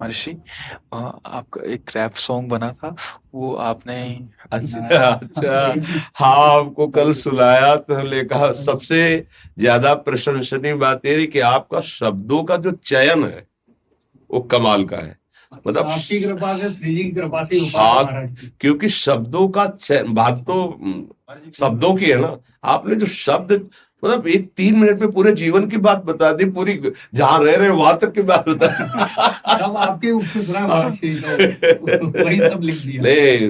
महर्षि, आपका एक rap song बना था, वो आपने अच्छा अच्छा। हाँ, आपको कल सुनाया तो हमने कहा सबसे ज्यादा प्रशंसनीय बात ये है कि आपका शब्दों का जो चयन है वो कमाल का है। मतलब आपकी कृपा से, श्री जी की कृपा से ही हो पाया हाँ, महाराज जी। क्योंकि शब्दों का बात तो शब्दों की है ना। आपने जो शब्द, मतलब एक 3 मिनट में पूरे जीवन की बात बता दी, पूरी जहां रह रहे हैं वहां तक की बात बता सब आपके मुख से सुना महर्षि, तो वही सब लिख दिया। नहीं,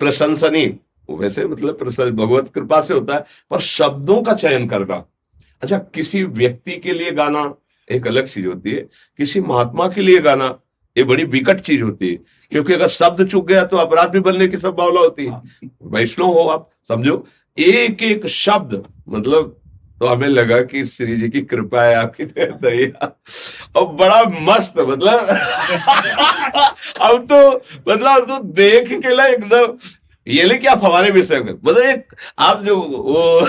प्रशंसनीय वैसे मतलब भगवत कृपा से होता है, पर शब्दों का चयन करना। अच्छा, किसी व्यक्ति के लिए गाना एक अलग चीज होती है, किसी महात्मा के लिए गाना ये बड़ी विकट चीज होती है, क्योंकि अगर शब्द चूक गया तो अपराध भी बनने की संभावना होती है। वैष्णव हो आप, समझो एक एक शब्द, मतलब तो हमें लगा कि श्री जी की कृपा है आपकी दया, और बड़ा मस्त मतलब अब तो देख के ना एकदम ये ले क्या फवारे में से मतलब एक आप जो वो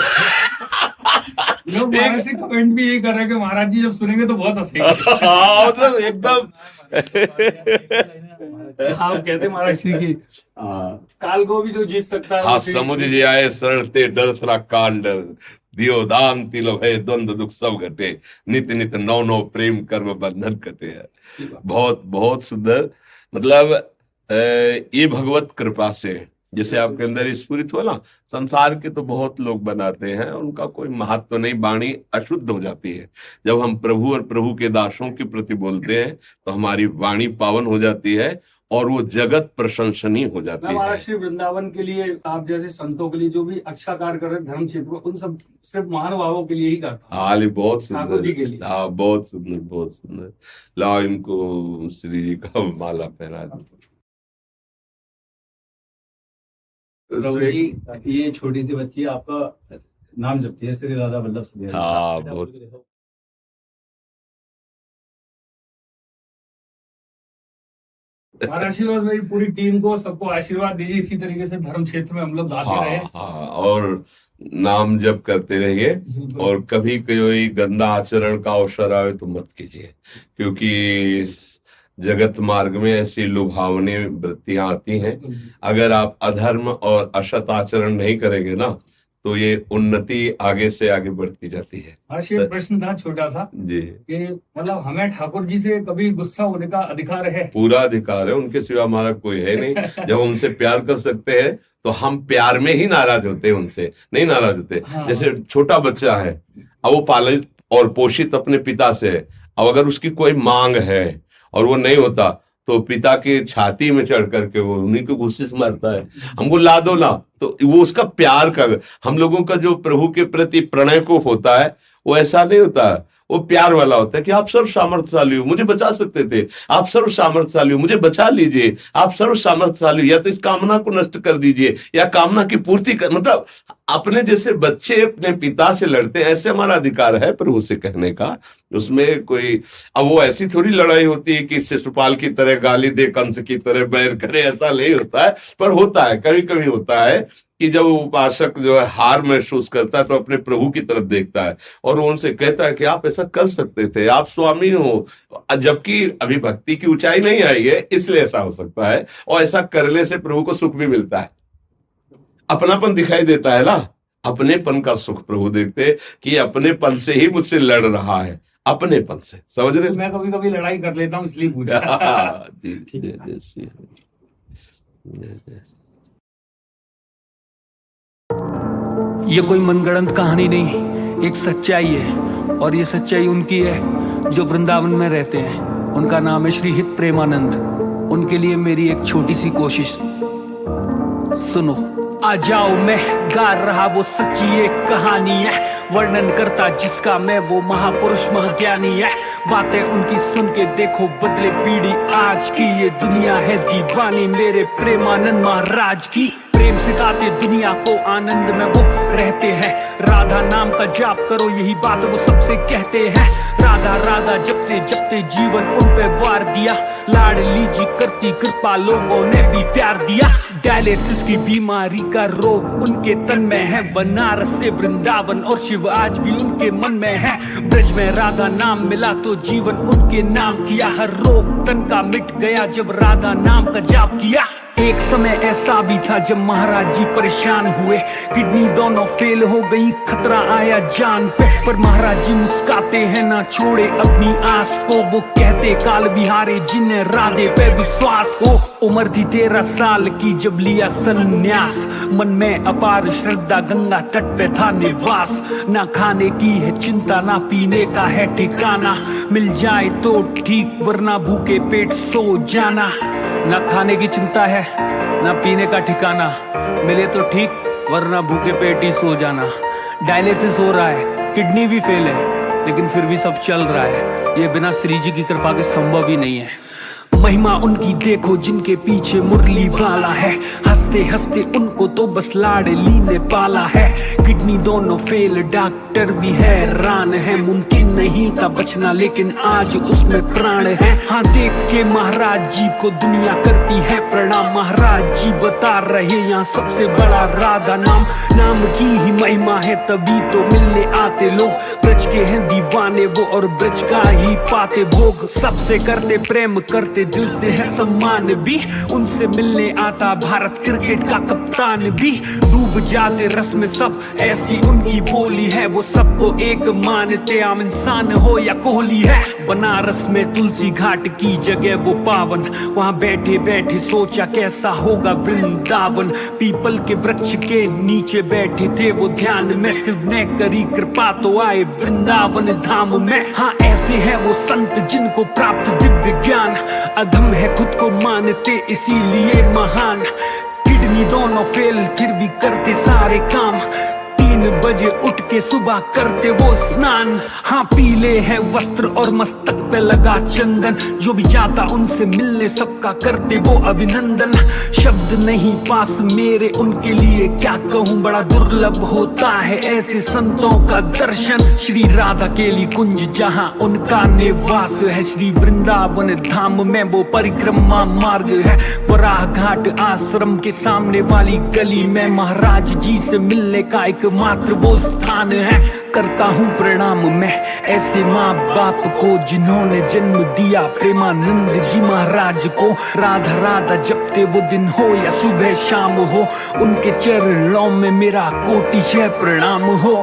लोग महाराज से कमेंट भी यही कर रहे हैं कि महाराज जी जब सुनेंगे तो बहुत हंसेंगे। हाँ, मतलब एकदम आप कहते महाराज श्री की काल को भी जो जीत सकता है हाँ, वो श्री- समुझ जे आए शरणते डर थरा काल डर, दियो दान तिलो है द्वंद दुख सब घटे, नित नित नौ नौ प्रेम कर्म बंधन कटे है। बहुत बहुत सुंदर। मतलब ये भगवत कृपा से जैसे आपके अंदर स्फुरित हुआ ना। संसार के तो बहुत लोग बनाते हैं, उनका कोई महत्व तो नहीं, वाणी अशुद्ध हो जाती है। जब हम प्रभु और प्रभु के दासों के प्रति बोलते हैं तो हमारी वाणी पावन हो जाती है और वो जगत प्रशंसनीय हो जाती है। महाराज श्री वृंदावन के लिए, आप जैसे संतों के लिए जो भी अच्छा कार्य कर रहे हैं धर्म क्षेत्र में, उन सब सिर्फ महानुभावों के लिए ही करता हूं। हाँ, बहुत ठाकुर जी के सुंदर। लिए। हाँ, बहुत सुंदर, बहुत सुंदर। लाओ इनको श्री जी का माला पहना दो। प्रभु जी, ये छोटी सी बच्ची आपका नाम जपती है, श्री राधा वल्लभ सुदेव। हाँ, बहुत। आशीर्वाद मेरी पूरी टीम को, सबको आशीर्वाद दीजिए, इसी तरीके से धर्म क्षेत्र में हम लोग गाते रहे। हाँ हाँ, और नाम जप करते रहिए, और कभी कोई गंदा आचरण का अवसर आवे तो मत कीजिए, क्योंकि इस जगत मार्ग में ऐसी लुभावनी वृत्तियां आती हैं। अगर आप अधर्म और असत आचरण नहीं करेंगे ना तो ये उन्नति आगे से आगे बढ़ती जाती है। एक प्रश्न था छोटा सा जी, कि मतलब हमें ठाकुर जी से कभी गुस्सा होने का अधिकार है? पूरा अधिकार है, उनके सिवा हमारा कोई है नहीं। जब उनसे प्यार कर सकते हैं तो हम प्यार में ही नाराज होते हैं, उनसे नहीं नाराज होते। हाँ। जैसे छोटा बच्चा है, अब वो पालित और पोषित अपने पिता से है, अब अगर उसकी कोई मांग है और वो नहीं होता तो पिता की छाती में चढ़ करके वो उन्हीं को गुस्से से मारता है, हमको ला दो ना। तो वो उसका प्यार का, हम लोगों का जो प्रभु के प्रति प्रणय को होता है वो ऐसा नहीं होता है, वो प्यार वाला होता है कि आप सर्व सामर्थ्यशाली हो, मुझे बचा सकते थे, आप सर्व सामर्थ्यशाली हो, मुझे बचा लीजिए, आप सर्व सामर्थ्यशाली हो, या तो इस कामना को नष्ट कर दीजिए या कामना की पूर्ति कर। मतलब अपने जैसे बच्चे अपने पिता से लड़ते हैं, ऐसे हमारा अधिकार है प्रभु से कहने का। उसमें कोई, अब वो ऐसी थोड़ी लड़ाई होती है कि शिशुपाल की तरह गाली दे, कंस की तरह बैर करे, ऐसा नहीं होता है। पर होता है, कभी कभी होता है कि जब उपासक जो है हार महसूस करता है तो अपने प्रभु की तरफ देखता है और वो उनसे कहता है कि आप ऐसा कर सकते थे, आप स्वामी हो, जबकि अभी भक्ति की ऊंचाई नहीं आई है, इसलिए ऐसा हो सकता है। और ऐसा करने से प्रभु को सुख भी मिलता है, अपनापन दिखाई देता है ना। अपनेपन का सुख प्रभु देखते कि अपनेपन से ही मुझसे लड़ रहा है, अपनेपन से, समझ रहे? मैं कभी कभी लड़ाई कर लेता हूँ, इसलिए पूछा। ये कोई मनगढ़ंत कहानी नहीं, एक सच्चाई है, और ये सच्चाई उनकी है जो वृंदावन में रहते हैं। उनका नाम है श्री हित प्रेमानंद। उनके लिए मेरी एक छोटी सी कोशिश सुनो। आ जाओ, मैं गा रहा वो सच्ची एक कहानी है, वर्णन करता जिसका मैं वो महापुरुष महाज्ञानी है। बातें उनकी सुन के देखो बदले पीढ़ी आज की, ये दुनिया है दीवानी मेरे प्रेमानंद महाराज की। प्रेम सिखाते दुनिया को, आनंद में वो रहते हैं। राधा नाम का जाप करो, यही बात वो सबसे कहते हैं। राधा राधा जपते जपते जीवन उन पे वार दिया, लाडली जी करती कृपा लोगों ने भी प्यार दिया। डायलिसिस की बीमारी का रोग उनके तन में है, बनारस से वृंदावन और शिव आज भी उनके मन में है। ब्रज में राधा नाम मिला तो जीवन उनके नाम किया, हर रोग तन का मिट गया जब राधा नाम का जाप किया। एक समय ऐसा भी था जब महाराज जी परेशान हुए, किडनी दोनों फेल हो गई, खतरा आया जान पे। पर महाराज जी मुस्काते हैं, ना छोड़े अपनी आस को। वो कहते काल बिहारी जिन्हें राधे पे विश्वास हो। उम्र थी 13 साल की जब लिया संन्यास, मन में अपार श्रद्धा, गंगा तट पे था निवास। ना खाने की है चिंता, ना पीने का है ठिकाना, मिल जाए तो ठीक वरना भूखे पेट सो जाना। ना खाने की चिंता है, ना पीने का ठिकाना, मिले तो ठीक वरना भूखे पेट ही सो जाना। डायलिसिस हो रहा है, किडनी भी फेल है, लेकिन फिर भी सब चल रहा है। ये बिना श्री जी की कृपा के संभव ही नहीं है। महिमा उनकी देखो जिनके पीछे मुरली वाला है, हंसते हंसते उनको तो बस लाडली ने पाला है। किडनी दोनों फेल, डॉक्टर भी हैरान है, मुमकिन नहीं था बचना लेकिन आज उसमें प्राण है। हाँ देख के महाराज जी को दुनिया करती है प्रणाम, महाराज जी बता रहे यहाँ सबसे बड़ा राधा नाम। नाम की ही महिमा है तभी तो मिलने आते लोग, ब्रज के हैं दीवाने वो और ब्रज का ही पाते भोग। सबसे करते प्रेम, करते दिल से है सम्मान भी, उनसे मिलने आता भारत क्रिकेट का कप्तान भी। डूब जाते रस में सब, ऐसी उनकी बोली है, वो सबको एक मानते, आम इंसान हो या कोहली है। बनारस में तुलसी घाट की जगह वो पावन, वहाँ बैठे बैठे सोचा कैसा होगा वृंदावन। पीपल के वृक्ष के नीचे बैठे थे वो ध्यान में, शिव ने करी कृपा तो आए वृंदावन धाम में। हाँ ऐसे है वो संत जिनको प्राप्त दिव्य ज्ञान, अधम है खुद को मानते इसीलिए महान। किडनी दोनों फेल फिर भी करते सारे काम, 3 बजे उठ के सुबह करते वो स्नान। हाँ पीले हैं वस्त्र और मस्तक पे लगा चंदन, जो भी जाता उनसे मिलने सबका करते वो अभिनंदन। शब्द नहीं पास मेरे उनके लिए क्या कहूँ, बड़ा दुर्लभ होता है ऐसे संतों का दर्शन। श्री राधा केली कुंज जहाँ उनका निवास है, श्री वृंदावन धाम में वो परिक्रमा मार्ग है। वराह घाट आश्रम के सामने वाली गली में महाराज जी से मिलने का एक मात्र वो स्थान है। करता हूँ प्रणाम मैं ऐसे माँ बाप को जिन्होंने जन्म दिया प्रेमानंद जी महाराज को। राधा राधा जपते वो दिन हो या सुबह शाम हो, उनके चरणों में मेरा कोटि प्रणाम हो।